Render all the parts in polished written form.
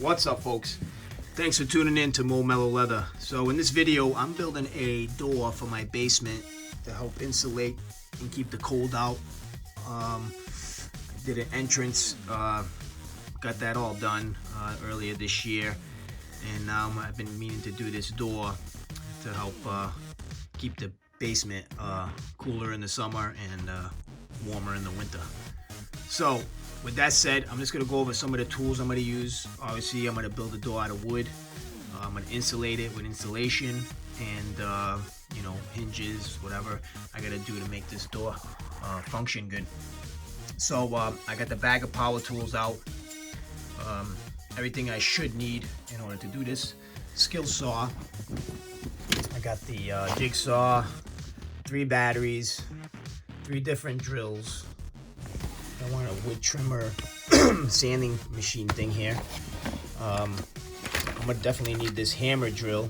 What's up, folks? Thanks for tuning in to Mo Mellow Leather. So in this video, I'm building a door for my basement to help insulate and keep the cold out. I did an entrance, got that all done earlier this year, and now I've been meaning to do this door to help keep the basement cooler in the summer and warmer in the winter. So with that said, I'm just going to go over some of the tools I'm going to use. Obviously, I'm going to build a door out of wood. I'm going to insulate it with insulation and hinges, whatever I got to do to make this door function good. So I got the bag of power tools out. Everything I should need in order to do this. Skill saw. I got the jigsaw, 3 batteries, 3 different drills. I want a wood trimmer sanding machine thing here. I'm gonna definitely need this hammer drill.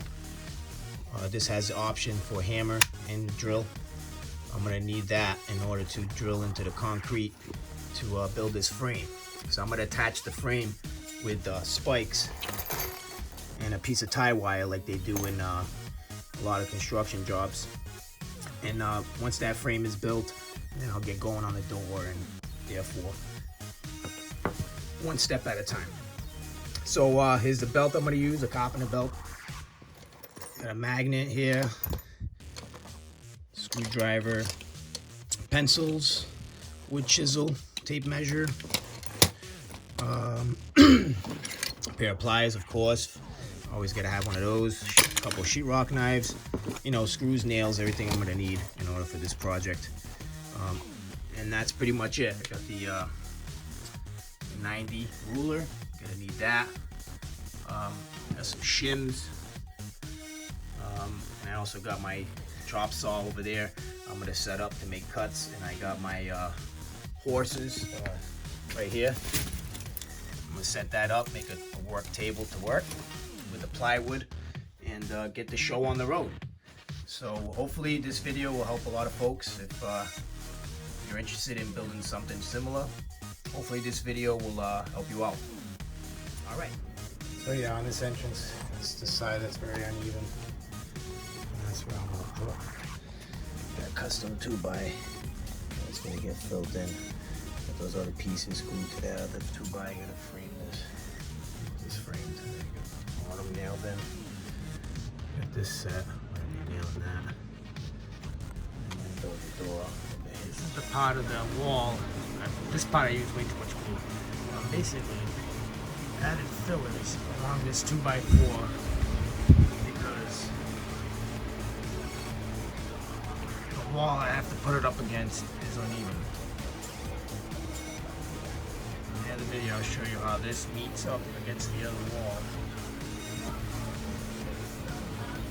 This has the option for hammer and drill. I'm gonna need that in order to drill into the concrete to build this frame. So I'm gonna attach the frame with spikes and a piece of tie wire like they do in a lot of construction jobs. And once that frame is built, then I'll get going on the door, and therefore one step at a time. So here's the belt I'm going to use, a carpenter belt. Got a magnet here, screwdriver, pencils, wood chisel, tape measure, a pair of pliers, of course. Always got to have one of those. A couple sheetrock knives, screws, nails, everything I'm going to need in order for this project. And that's pretty much it. I got the 90 ruler, gonna need that. Got some shims, and I also got my chop saw over there. I'm gonna set up to make cuts, and I got my horses right here. I'm gonna set that up, make a work table to work with the plywood, and get the show on the road. So hopefully this video will help a lot of folks. If you're interested in building something similar, hopefully this video will help you out. All right. So yeah, on this entrance, it's the side that's very uneven. And that's where I'm gonna put that custom 2x. It's gonna get filled in. Got those other pieces glued to that other 2x. I gotta frame this framed. There you go. I want them nailed in. Got this set. I'm gonna be nailing that. And then build the door. This is the part of the wall. This part I use way too much glue. Basically, added fillers along this 2x4 because the wall I have to put it up against is uneven. In the other video, I'll show you how this meets up against the other wall.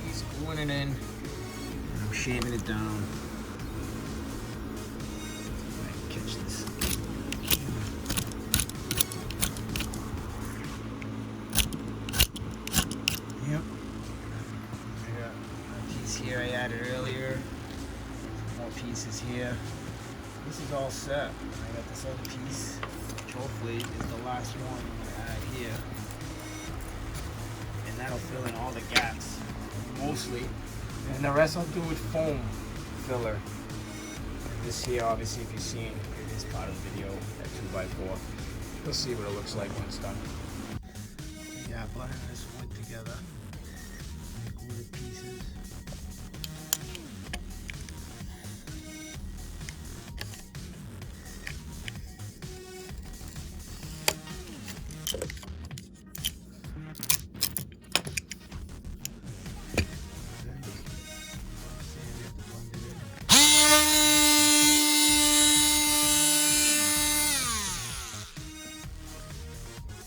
He's gluing it in, and I'm shaving it down. Catch this. Yep. I got a piece here I added earlier. More pieces here. This is all set. I got this other piece, which hopefully is the last one I'm gonna add here. And that'll fill in all the gaps, mostly. And the rest I'll do with foam filler. This here, obviously, if you've seen, it is part of the video, that 2x4. You'll see what it looks like when it's done. Yeah, blending this wood together. Glue the pieces.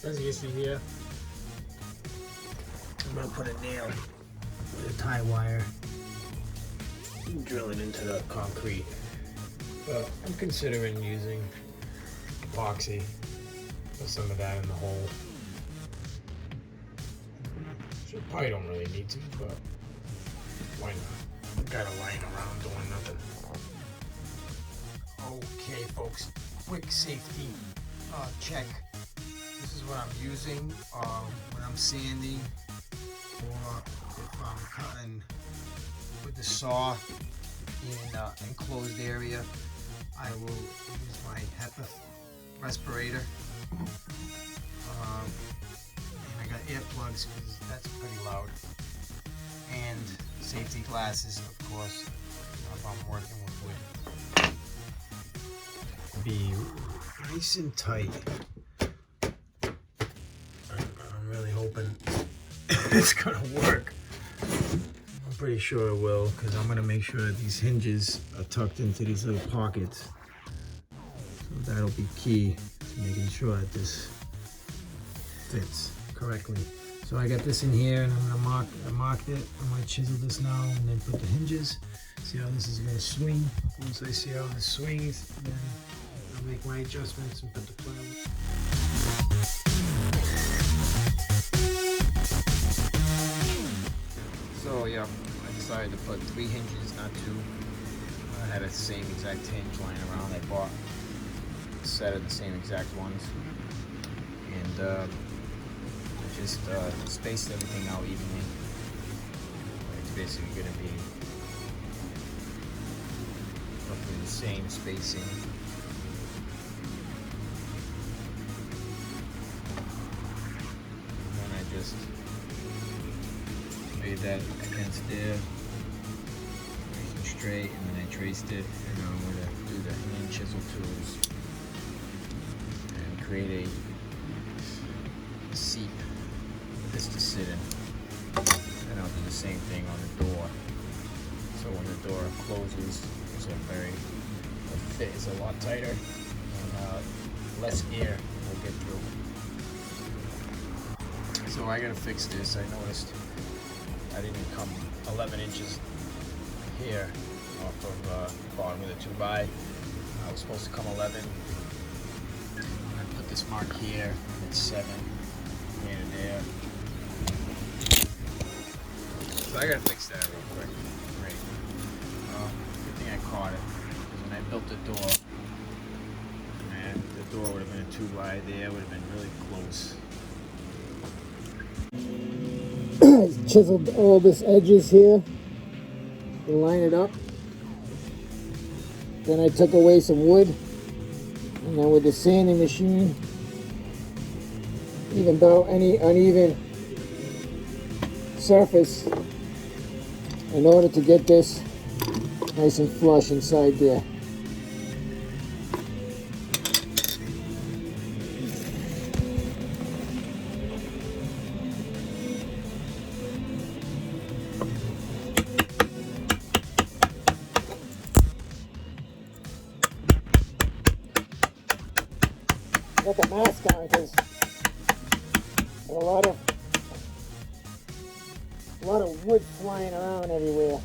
As you see here, I'm going to put a nail with a tie wire and drill it into the concrete. But I'm considering using epoxy with some of that in the hole. So probably don't really need to, but why not? I've got a line around doing nothing. Okay, folks, quick safety check. This is what I'm using when I'm sanding, or if I'm cutting with the saw in an enclosed area. I will use my HEPA respirator. And I got earplugs because that's pretty loud. And safety glasses, of course, if I'm working with wood. Be nice and tight. I'm really hoping it's gonna work. I'm pretty sure it will, because I'm gonna make sure that these hinges are tucked into these little pockets. So that'll be key to making sure that this fits correctly. So I got this in here, and I'm gonna mark it. I'm gonna chisel this now and then put the hinges. See how this is gonna swing. Once I see how this swings, then I'll make my adjustments and put the plane. So yeah, I decided to put 3 hinges, not 2. I had the same exact hinge lying around. I bought a set of the same exact ones, and just spaced everything out evenly. It's basically going to be roughly the same spacing. And then I just made that against there, nice and straight, and then I traced it, and now I'm going to do the hand chisel tools and create a seat for this to sit in. And I'll do the same thing on the door. So when the door closes, the fit is a lot tighter, and less air will get through. So I gotta fix this. I noticed I didn't come 11 inches here off of the bottom of the 2x. I was supposed to come 11. I put this mark here, and it's 7 here and there. So I gotta fix that real quick. Great. Good thing I caught it, because when I built the door, and the door would have been too wide there, would have been really close. Chiseled all this edges here and line it up. Then I took away some wood, and then with the sanding machine, even though any uneven surface, in order to get this nice and flush inside there. Got the mask on because a lot of wood flying around everywhere.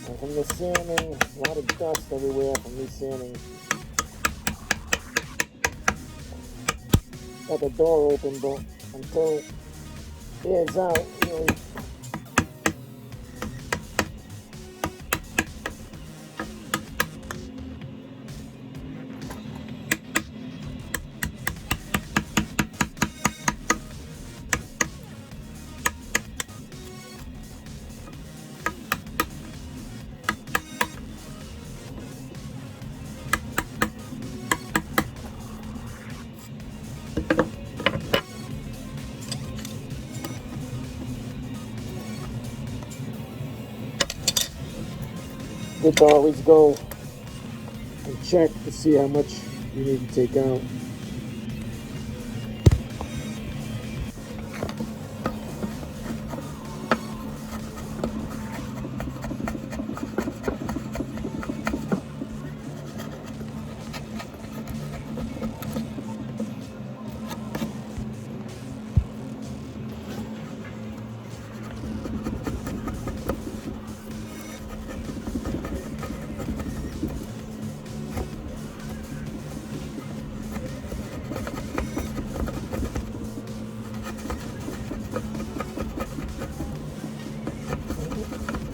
And from the sanding, a lot of dust everywhere from me sanding. Got the door open, but until it airs out, really. Good to always go and check to see how much you need to take out.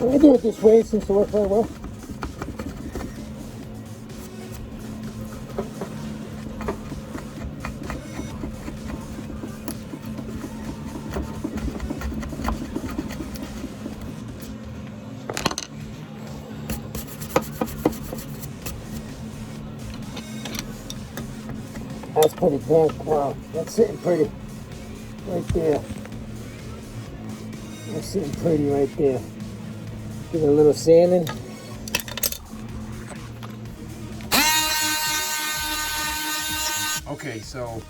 I do it this way, it seems to work very well. That's pretty damn, wow, that's sitting pretty right there. That's sitting pretty right there. Give it a little sanding. Okay, so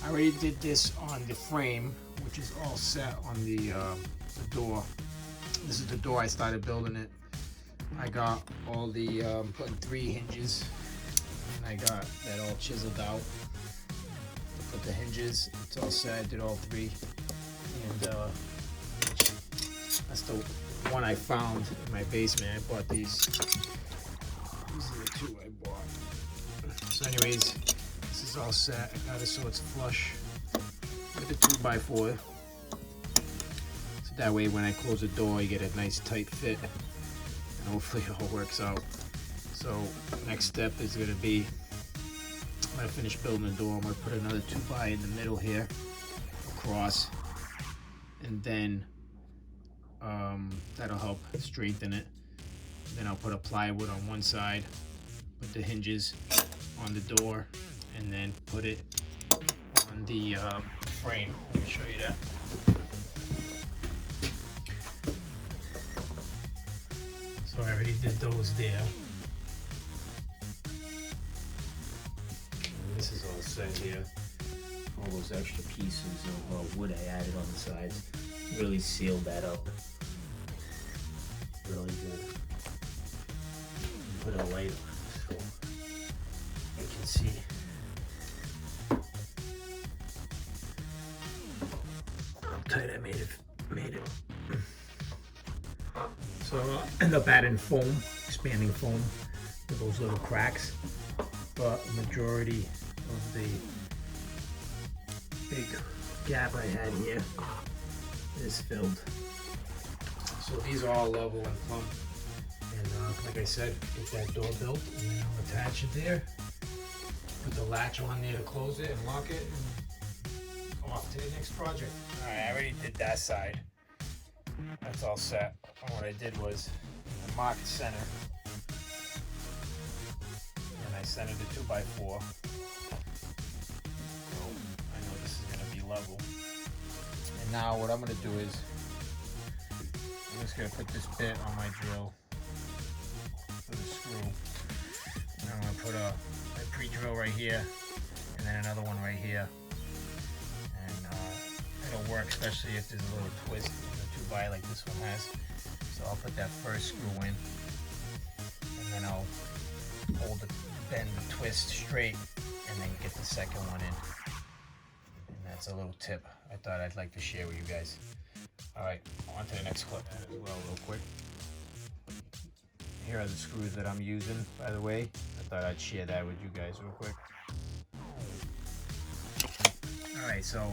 I already did this on the frame, which is all set on the door. This is the door I started building it. I got all the putting 3 hinges, and I got that all chiseled out. To put the hinges, it's all set. I did all 3, and that's the one I found in my basement. I bought these. These are the 2 I bought. So, anyways, this is all set. I got it so it's flush with the 2x4. So that way, when I close the door, you get a nice tight fit. And hopefully it all works out. So next step is going to be, when I finish building the door, I'm going to put another 2x in the middle here, across, and then that'll help strengthen it. Then I'll put a plywood on one side, put the hinges on the door, and then put it on the frame. Let me show you that. So I already did those there. And this is all set here. All those extra pieces of wood I added on the sides really sealed that up. Really good. Put a light on it so you can see. How tight I made it. So I'll end up adding foam, expanding foam with those little cracks, but the majority of the big gap I had here is filled. So these are all level and plumb. And like I said, get that door built, and then I'll attach it there. Put the latch on there to close it and lock it, and off to the next project. All right, I already did that side. That's all set. And what I did was I marked center, and I centered the 2x4. So I know this is going to be level. And now what I'm going to do is I'm just going to put this bit on my drill with a screw. And I'm going to put a pre-drill right here, and then another one right here. And it'll work, especially if there's a little twist in the 2x like this one has. So I'll put that first screw in, and then I'll bend the twist straight, and then get the second one in. And that's a little tip I thought I'd like to share with you guys. All right, on to the next clip as well, real quick. Here are the screws that I'm using, by the way. I thought I'd share that with you guys real quick. All right, so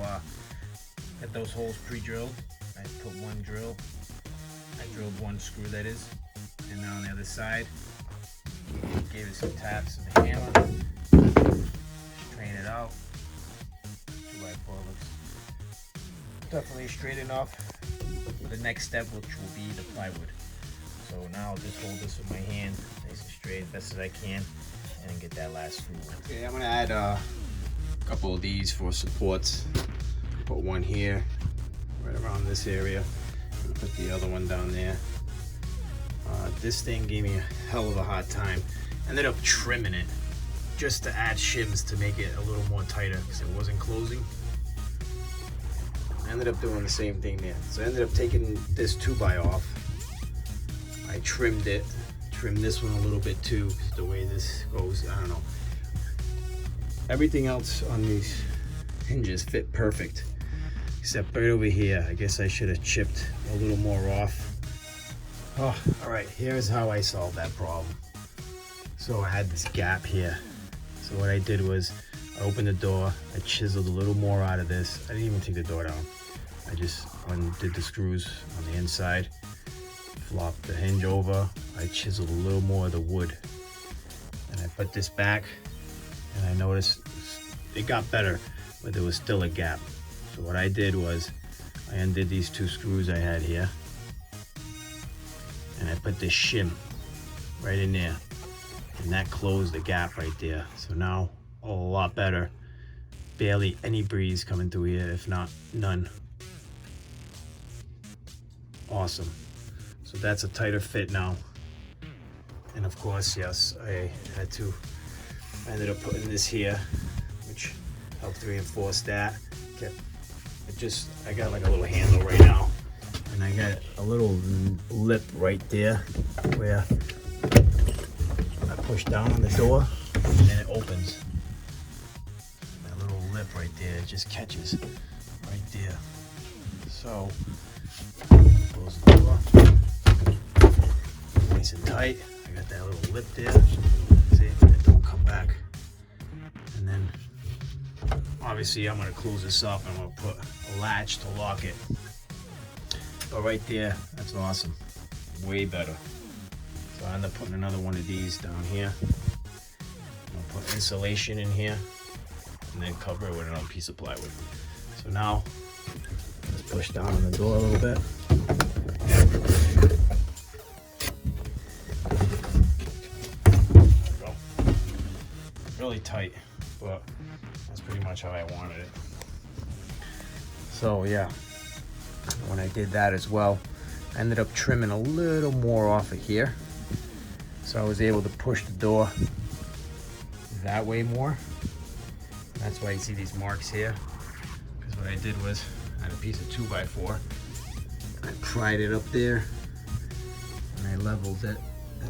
got those holes pre-drilled. I put one drill. I drilled one screw, that is. And then on the other side, gave it some taps with the hammer. Straighten it out. 2x4 looks definitely straight enough for the next step, which will be the plywood. So now I'll just hold this with my hand, nice and straight, best as I can, and then get that last screw in. Okay, I'm gonna add a couple of these for supports. Put one here, right around this area. I'm gonna put the other one down there. This thing gave me a hell of a hard time. Ended up trimming it just to add shims to make it a little more tighter because it wasn't closing. I ended up doing the same thing there. So I ended up taking this 2x off. I trimmed it, trimmed this one a little bit too, the way this goes, I don't know. Everything else on these hinges fit perfect, except right over here. I guess I should have chipped a little more off. Oh, all right, here's how I solved that problem. So I had this gap here. So what I did was I opened the door, I chiseled a little more out of this. I didn't even take the door down. I just did the screws on the inside, flopped the hinge over. I chiseled a little more of the wood. And I put this back, and I noticed it got better, but there was still a gap. So what I did was I undid these 2 screws I had here, and I put this shim right in there, and that closed the gap right there. So now a lot better. Barely any breeze coming through here, if not none. Awesome. So that's a tighter fit now. And of course, yes, I ended up putting this here, which helped reinforce that. I got like a little handle right now, and I got a little lip right there where I push down on the door and then it opens. That little lip right there, it just catches right there. So close the door, nice and tight. I got that little lip there. See, it don't come back. And then obviously I'm gonna close this up and I'm gonna put a latch to lock it. But right there, that's awesome. Way better. So I end up putting another one of these down here. I'm gonna put insulation in here and then cover it with another piece of plywood. So now let's push down on the door a little bit. Really tight, but that's pretty much how I wanted it. So yeah, when I did that as well, I ended up trimming a little more off of here, so I was able to push the door that way more. That's why you see these marks here, because what I did was I had a piece of 2x4 and I pried it up there and I leveled it,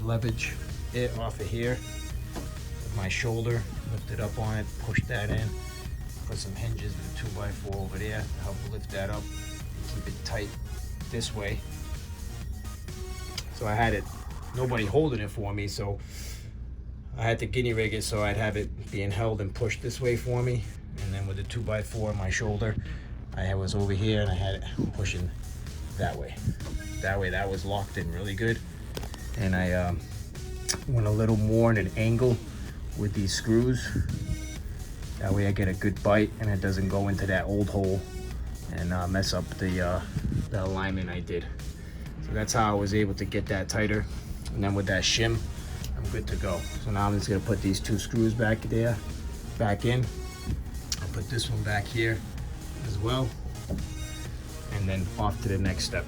leverage it off of here. My shoulder, lift it up on it, push that in, put some hinges with a 2x4 over there to help lift that up and keep it tight this way. So I had it, nobody holding it for me, so I had to guinea rig it so I'd have it being held and pushed this way for me. And then with the 2x4 on my shoulder, I was over here and I had it pushing that way. That way that was locked in really good. And I went a little more in an angle with these screws. That way I get a good bite and it doesn't go into that old hole and mess up the alignment I did. So that's how I was able to get that tighter. And then with that shim, I'm good to go. So now I'm just gonna put these two screws back in. I'll put this one back here as well. And then off to the next step.